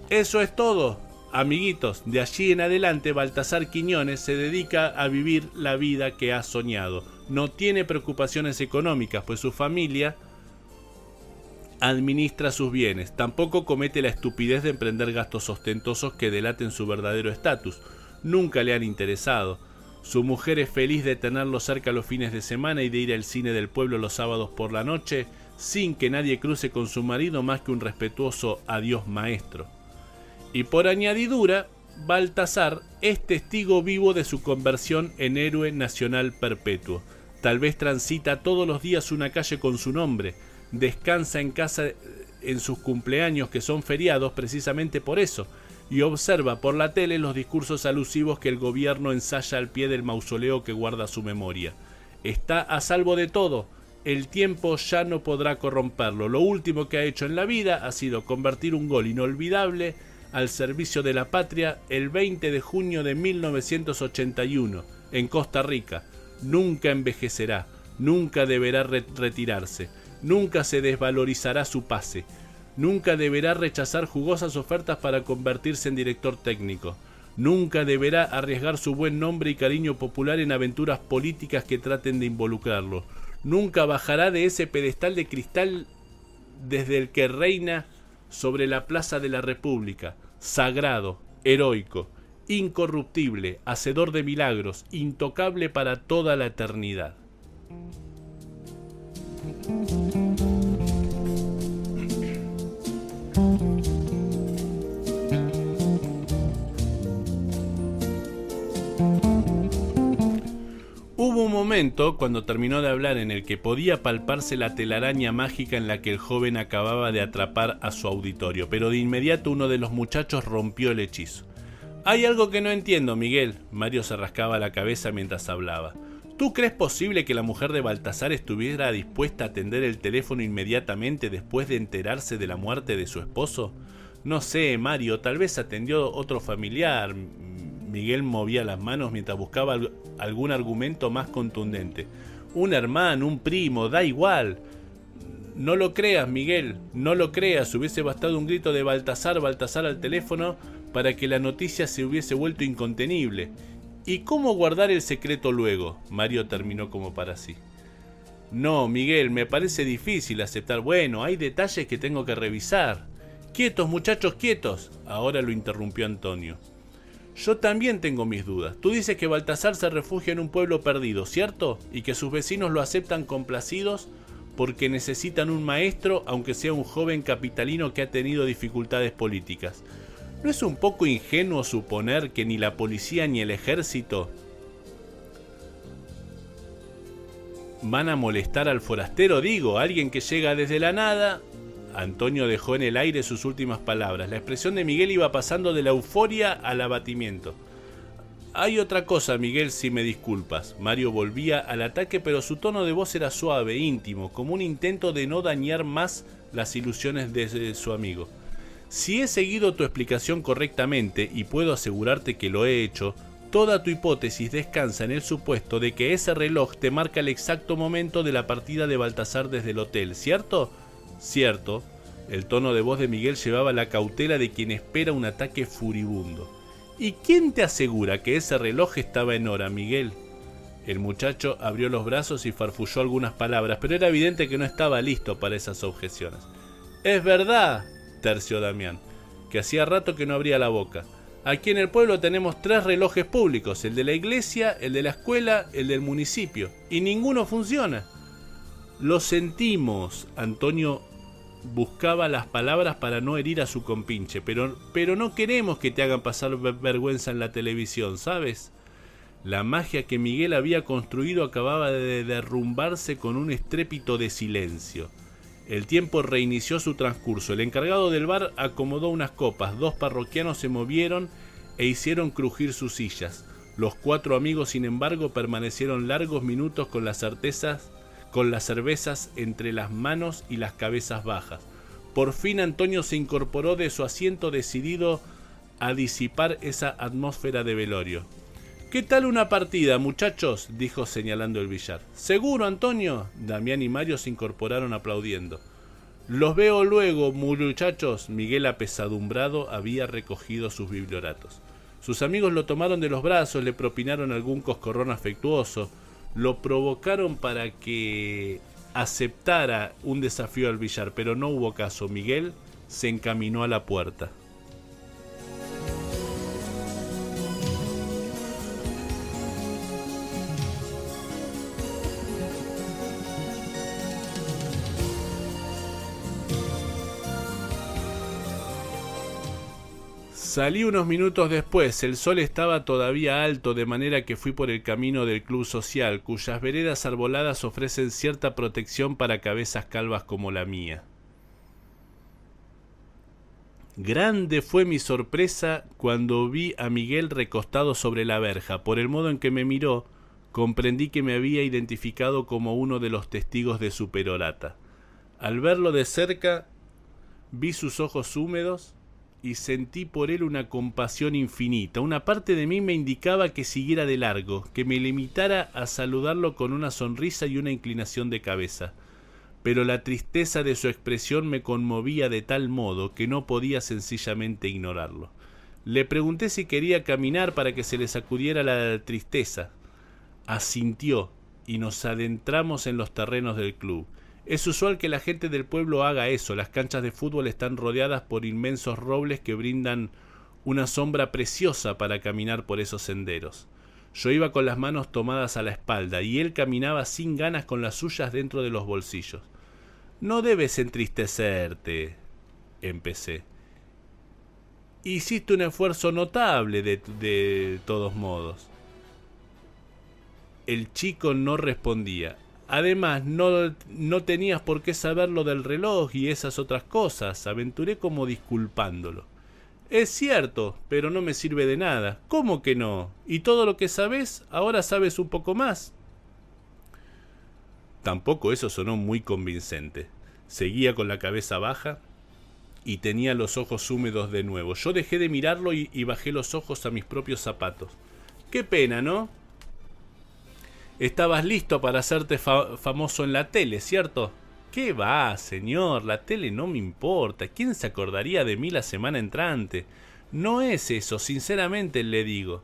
Eso es todo, amiguitos. De allí en adelante Baltasar Quiñones se dedica a vivir la vida que ha soñado. No tiene preocupaciones económicas, pues su familia administra sus bienes. Tampoco comete la estupidez de emprender gastos ostentosos que delaten su verdadero estatus. Nunca le han interesado. Su mujer es feliz de tenerlo cerca los fines de semana y de ir al cine del pueblo los sábados por la noche, sin que nadie cruce con su marido más que un respetuoso adiós maestro. Y por añadidura, Baltasar es testigo vivo de su conversión en héroe nacional perpetuo. Tal vez transita todos los días una calle con su nombre, descansa en casa en sus cumpleaños que son feriados precisamente por eso, y observa por la tele los discursos alusivos que el gobierno ensaya al pie del mausoleo que guarda su memoria. Está a salvo de todo, el tiempo ya no podrá corromperlo. Lo último que ha hecho en la vida ha sido convertir un gol inolvidable al servicio de la patria el 20 de junio de 1981 en Costa Rica. Nunca envejecerá, nunca deberá retirarse, nunca se desvalorizará su pase, nunca deberá rechazar jugosas ofertas para convertirse en director técnico, nunca deberá arriesgar su buen nombre y cariño popular en aventuras políticas que traten de involucrarlo, nunca bajará de ese pedestal de cristal desde el que reina sobre la Plaza de la República, sagrado, heroico, incorruptible, hacedor de milagros, intocable para toda la eternidad. Hubo un momento, cuando terminó de hablar, en el que podía palparse la telaraña mágica en la que el joven acababa de atrapar a su auditorio, pero de inmediato uno de los muchachos rompió el hechizo. Hay algo que no entiendo, Miguel. Mario se rascaba la cabeza mientras hablaba. ¿Tú crees posible que la mujer de Baltasar estuviera dispuesta a atender el teléfono inmediatamente después de enterarse de la muerte de su esposo? No sé, Mario, tal vez atendió otro familiar. Miguel movía las manos mientras buscaba algún argumento más contundente. Un hermano, un primo, da igual. No lo creas, Miguel, no lo creas. Hubiese bastado un grito de Baltasar, Baltasar al teléfono para que la noticia se hubiese vuelto incontenible. ¿Y cómo guardar el secreto luego? Mario terminó como para sí. No, Miguel, me parece difícil aceptar. Bueno, hay detalles que tengo que revisar. Quietos, muchachos, quietos. Ahora lo interrumpió Antonio. Yo también tengo mis dudas. Tú dices que Baltasar se refugia en un pueblo perdido, ¿cierto? Y que sus vecinos lo aceptan complacidos porque necesitan un maestro, aunque sea un joven capitalino que ha tenido dificultades políticas. ¿No es un poco ingenuo suponer que ni la policía ni el ejército van a molestar al forastero? Digo, alguien que llega desde la nada. Antonio dejó en el aire sus últimas palabras. La expresión de Miguel iba pasando de la euforia al abatimiento. Hay otra cosa, Miguel, si me disculpas. Mario volvía al ataque, pero su tono de voz era suave, íntimo, como un intento de no dañar más las ilusiones de su amigo. Si he seguido tu explicación correctamente, y puedo asegurarte que lo he hecho, toda tu hipótesis descansa en el supuesto de que ese reloj te marca el exacto momento de la partida de Baltasar desde el hotel, ¿cierto? Cierto. El tono de voz de Miguel llevaba la cautela de quien espera un ataque furibundo. ¿Y quién te asegura que ese reloj estaba en hora, Miguel? El muchacho abrió los brazos y farfulló algunas palabras, pero era evidente que no estaba listo para esas objeciones. Es verdad, terció Damián, que hacía rato que no abría la boca. Aquí en el pueblo tenemos 3 relojes públicos, el de la iglesia, el de la escuela, el del municipio, y ninguno funciona. Lo sentimos. Antonio buscaba las palabras para no herir a su compinche, pero no queremos que te hagan pasar vergüenza en la televisión, ¿sabes? La magia que Miguel había construido acababa de derrumbarse con un estrépito de silencio. El tiempo reinició su transcurso. El encargado del bar acomodó unas copas. 2 parroquianos se movieron e hicieron crujir sus sillas. Los 4 amigos, sin embargo, permanecieron largos minutos con las cervezas entre las manos y las cabezas bajas. Por fin Antonio se incorporó de su asiento, decidido a disipar esa atmósfera de velorio. ¿Qué tal una partida, muchachos?, dijo señalando el billar. ¿Seguro, Antonio? Damián y Mario se incorporaron aplaudiendo. Los veo luego, muchachos. Miguel, apesadumbrado, había recogido sus biblioratos. Sus amigos lo tomaron de los brazos, le propinaron algún coscorrón afectuoso, lo provocaron para que aceptara un desafío al billar, pero no hubo caso. Miguel se encaminó a la puerta. Salí unos minutos después. El sol estaba todavía alto, de manera que fui por el camino del club social, cuyas veredas arboladas ofrecen cierta protección para cabezas calvas como la mía. Grande fue mi sorpresa cuando vi a Miguel recostado sobre la verja. Por el modo en que me miró, Comprendí que me había identificado como uno de los testigos de su perorata. Al verlo de cerca, vi sus ojos húmedos y sentí por él una compasión infinita. Una parte de mí me indicaba que siguiera de largo, que me limitara a saludarlo con una sonrisa y una inclinación de cabeza. Pero la tristeza de su expresión me conmovía de tal modo que no podía sencillamente ignorarlo. Le pregunté si quería caminar para que se le sacudiera la tristeza. Asintió y nos adentramos en los terrenos del club. Es usual que la gente del pueblo haga eso. Las canchas de fútbol están rodeadas por inmensos robles que brindan una sombra preciosa para caminar por esos senderos. Yo iba con las manos tomadas a la espalda y él caminaba sin ganas con las suyas dentro de los bolsillos. No debes entristecerte, empecé. Hiciste un esfuerzo notable de todos modos. El chico no respondía. Además, no tenías por qué saber lo del reloj y esas otras cosas. Aventuré como disculpándolo. Es cierto, pero no me sirve de nada. ¿Cómo que no? ¿Y todo lo que sabes, ahora sabes un poco más? Tampoco eso sonó muy convincente. Seguía con la cabeza baja y tenía los ojos húmedos de nuevo. Yo dejé de mirarlo y bajé los ojos a mis propios zapatos. Qué pena, ¿no? Estabas listo para hacerte famoso en la tele, ¿cierto? ¿Qué va, señor? La tele no me importa. ¿Quién se acordaría de mí la semana entrante? No es eso, sinceramente le digo.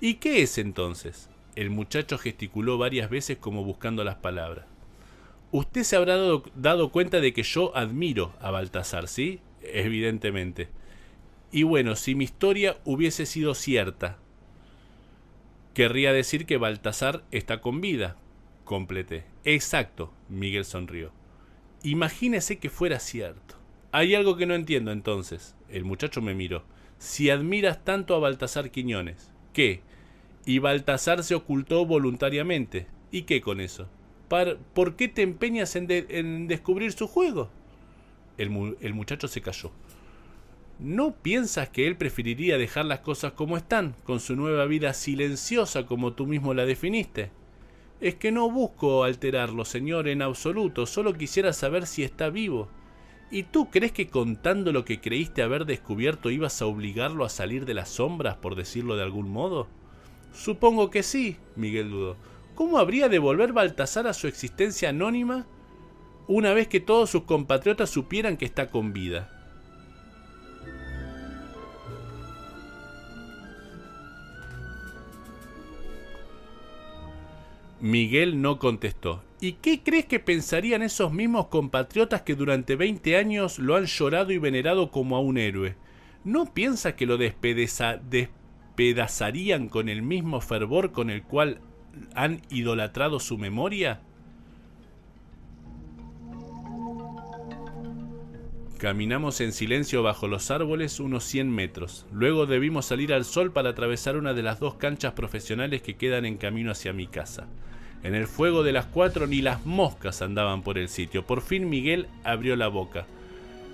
¿Y qué es entonces? El muchacho gesticuló varias veces como buscando las palabras. Usted se habrá dado cuenta de que yo admiro a Baltasar, ¿sí? Evidentemente. Y bueno, si mi historia hubiese sido cierta, querría decir que Baltasar está con vida, completé. Exacto, Miguel sonrió. Imagínese que fuera cierto. Hay algo que no entiendo entonces. El muchacho me miró. Si admiras tanto a Baltasar Quiñones, ¿qué? Y Baltasar se ocultó voluntariamente. ¿Y qué con eso? ¿Por qué te empeñas en descubrir su juego? El muchacho se calló. ¿No piensas que él preferiría dejar las cosas como están, con su nueva vida silenciosa como tú mismo la definiste? Es que no busco alterarlo, señor, en absoluto, solo quisiera saber si está vivo. ¿Y tú crees que contando lo que creíste haber descubierto ibas a obligarlo a salir de las sombras, por decirlo de algún modo? Supongo que sí, Miguel dudó. ¿Cómo habría de volver Baltasar a su existencia anónima una vez que todos sus compatriotas supieran que está con vida? Miguel no contestó. ¿Y qué crees que pensarían esos mismos compatriotas que durante 20 años lo han llorado y venerado como a un héroe? ¿No piensas que lo despedazarían con el mismo fervor con el cual han idolatrado su memoria? Caminamos en silencio bajo los árboles unos 100 metros. Luego debimos salir al sol para atravesar una de las 2 canchas profesionales que quedan en camino hacia mi casa. En el fuego de las 4 ni las moscas andaban por el sitio. Por fin Miguel abrió la boca.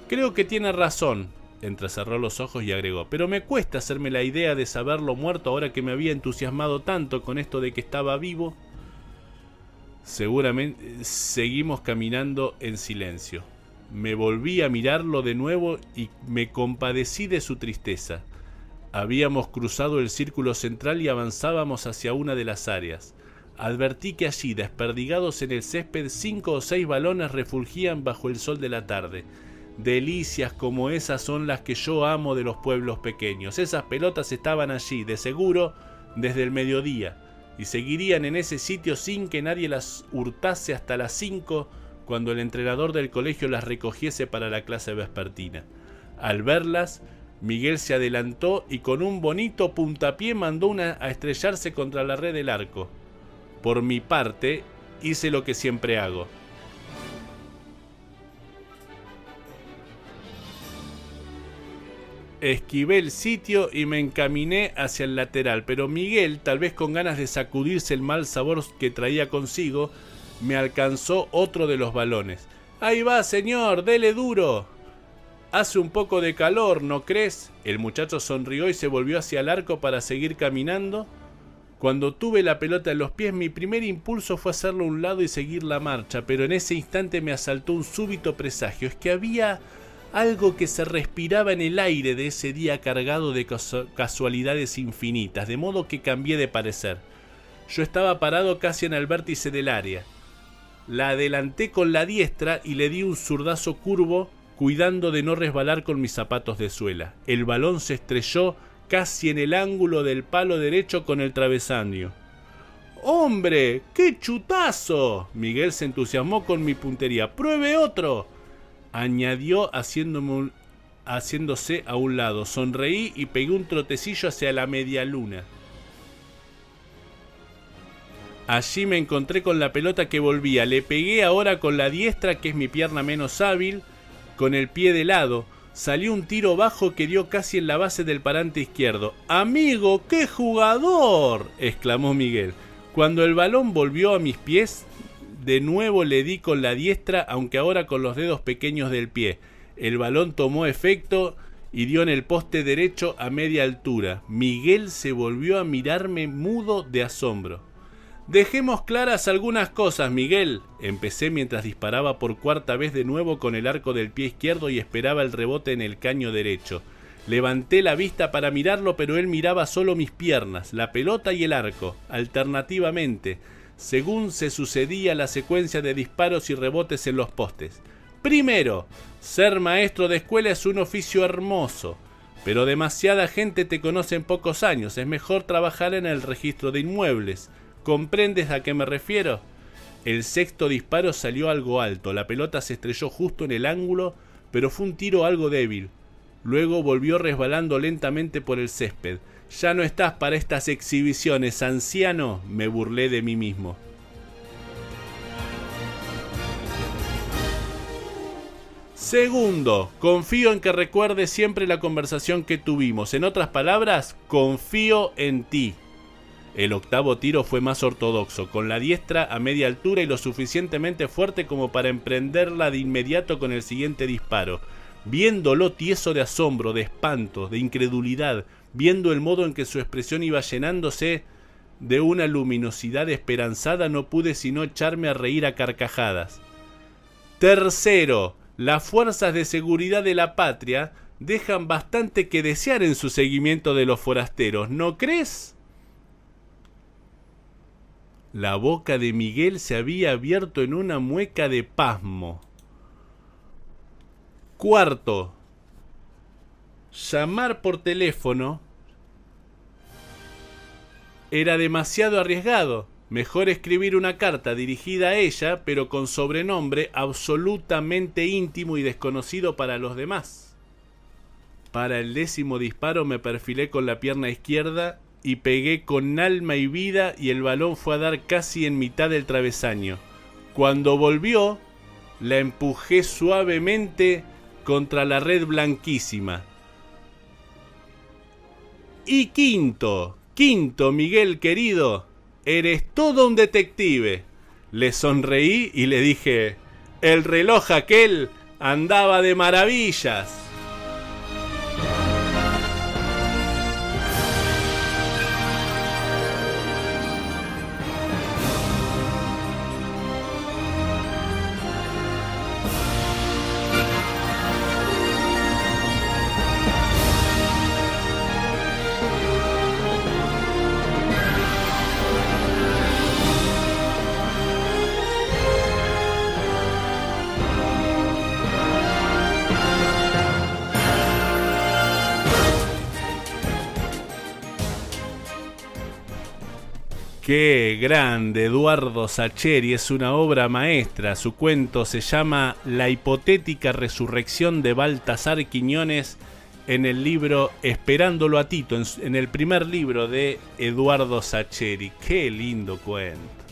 Creo que tiene razón, entrecerró los ojos y agregó, pero me cuesta hacerme la idea de saberlo muerto ahora que me había entusiasmado tanto con esto de que estaba vivo. Seguramente seguimos caminando en silencio. Me volví a mirarlo de nuevo y me compadecí de su tristeza. Habíamos cruzado el círculo central y avanzábamos hacia una de las áreas. Advertí que allí, desperdigados en el césped, 5 o 6 balones refulgían bajo el sol de la tarde. Delicias como esas son las que yo amo de los pueblos pequeños. Esas pelotas estaban allí, de seguro, desde el mediodía, y seguirían en ese sitio sin que nadie las hurtase hasta las 5, cuando el entrenador del colegio las recogiese para la clase vespertina. Al verlas, Miguel se adelantó y con un bonito puntapié mandó una a estrellarse contra la red del arco. Por mi parte, hice lo que siempre hago. Esquivé el sitio y me encaminé hacia el lateral, pero Miguel, tal vez con ganas de sacudirse el mal sabor que traía consigo, me alcanzó otro de los balones. ¡Ahí va, señor! ¡Dele duro! Hace un poco de calor, ¿no crees? El muchacho sonrió y se volvió hacia el arco para seguir caminando, Cuando tuve la pelota en los pies, mi primer impulso fue hacerlo a un lado y seguir la marcha, pero en ese instante me asaltó un súbito presagio. Es que había algo que se respiraba en el aire de ese día cargado de casualidades infinitas, de modo que cambié de parecer. Yo estaba parado casi en el vértice del área. La adelanté con la diestra y le di un zurdazo curvo, cuidando de no resbalar con mis zapatos de suela. El balón se estrelló casi en el ángulo del palo derecho con el travesaño. ¡Hombre! ¡Qué chutazo! Miguel se entusiasmó con mi puntería. ¡Pruebe otro!, añadió haciéndose a un lado. Sonreí y pegué un trotecillo hacia la media luna. Allí me encontré con la pelota que volvía. Le pegué ahora con la diestra, que es mi pierna menos hábil, con el pie de lado. Salió un tiro bajo que dio casi en la base del parante izquierdo. ¡Amigo, qué jugador!, exclamó Miguel. Cuando el balón volvió a mis pies, de nuevo le di con la diestra, aunque ahora con los dedos pequeños del pie. El balón tomó efecto y dio en el poste derecho a media altura. Miguel se volvió a mirarme mudo de asombro. Dejemos claras algunas cosas, Miguel. Empecé mientras disparaba por cuarta vez de nuevo con el arco del pie izquierdo y esperaba el rebote en el caño derecho. Levanté la vista para mirarlo, pero él miraba solo mis piernas, la pelota y el arco, alternativamente, según se sucedía la secuencia de disparos y rebotes en los postes. Primero, ser maestro de escuela es un oficio hermoso, pero demasiada gente te conoce en pocos años. Es mejor trabajar en el registro de inmuebles. ¿Comprendes a qué me refiero? El sexto disparo salió algo alto, la pelota se estrelló justo en el ángulo, pero fue un tiro algo débil. Luego volvió resbalando lentamente por el césped. «Ya no estás para estas exhibiciones, anciano», me burlé de mí mismo. Segundo, confío en que recuerdes siempre la conversación que tuvimos. En otras palabras, confío en ti. El octavo tiro fue más ortodoxo, con la diestra a media altura y lo suficientemente fuerte como para emprenderla de inmediato con el siguiente disparo. Viéndolo tieso de asombro, de espanto, de incredulidad, viendo el modo en que su expresión iba llenándose de una luminosidad esperanzada, no pude sino echarme a reír a carcajadas. Tercero, las fuerzas de seguridad de la patria dejan bastante que desear en su seguimiento de los forasteros, ¿no crees? La boca de Miguel se había abierto en una mueca de pasmo. Cuarto, llamar por teléfono era demasiado arriesgado. Mejor escribir una carta dirigida a ella, pero con sobrenombre absolutamente íntimo y desconocido para los demás. Para el 10º disparo me perfilé con la pierna izquierda y pegué con alma y vida, y el balón fue a dar casi en mitad del travesaño. Cuando volvió, la empujé suavemente contra la red blanquísima. Y quinto, Miguel querido, eres todo un detective. Le sonreí y le dije, el reloj aquel andaba de maravillas. ¡Qué grande! Eduardo Sacheri, es una obra maestra. Su cuento se llama La hipotética resurrección de Baltasar Quiñones, en el libro Esperándolo a Tito, en el primer libro de Eduardo Sacheri. ¡Qué lindo cuento!